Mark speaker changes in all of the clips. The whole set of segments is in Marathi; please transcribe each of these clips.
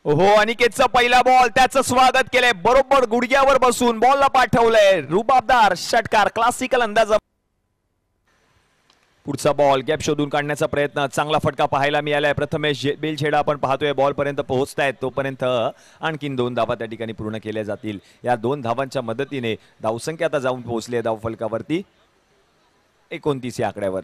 Speaker 1: हो, अनिकेतचा पहिला बॉल, त्याचं स्वागत केलंय, बरोबर गुडघ्यावर बसून बॉलला पाठवलंय, रुबाबदार षटकार, क्लासिकल अंदाज. पुढचा बॉल गॅप शोधून काढण्याचा प्रयत्न, चांगला फटका पाहायला मिळालाय. प्रथमेश बेलछेडा आपण पाहतोय बॉल पर्यंत पोहोचतायत, तोपर्यंत आणखीन 2 धावा त्या ठिकाणी पूर्ण केल्या जातील. या 2 धावांच्या मदतीने धावसंख्या आता जाऊन पोहोचली आहे धावफलकावरती 29 या आकड्यावर.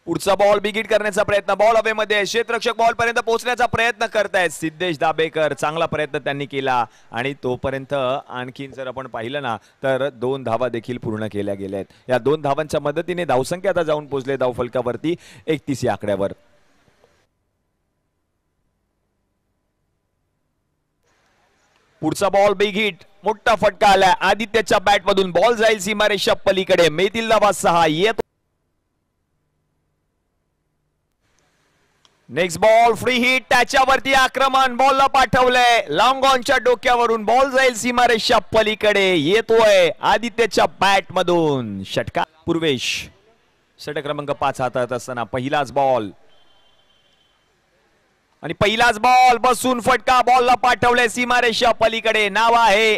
Speaker 1: पुढचा बॉल बिगिट करण्याचा प्रयत्न, बॉल हवेमध्ये, क्षेत्ररक्षक बॉल पर्यंत पोहोचण्याचा प्रयत्न करतायत. सिद्धेश दाबेकर, चांगला प्रयत्न त्यांनी केला आणि तोपर्यंत आणखीन जर आपण पाहिलं ना तर 2 धावा देखील पूर्ण केल्या गेल्या आहेत. या 2 धावांच्या मदतीने धावसंख्या आता जाऊन पोहोचले धावफलकावरती 31 या आकड्यावर. पुढचा बॉल बिग हिट, मोठा फटका आलाय आदित्यच्या बॅट मधून, बॉल जाईल सीमारेषा पलीकडे, मिळतील धावा 6. येत नेक्स्ट बॉल फ्री हिट, त्याच्यावरती आक्रमण, बॉलला पाठवलंय लॉंग ऑनच्या डोक्यावरून, बॉल जाईल सीमारेषा पलीकडे, येतोय आदित्यच्या बॅट मधून षटकार. पूर्वेश षटक क्रमांक 5 हातात असताना पहिलाच बॉल आणि पहिलाच बॉल बसून फटका, बॉलला पाठवलंय सीमारेषा पलीकडे, नाव आहे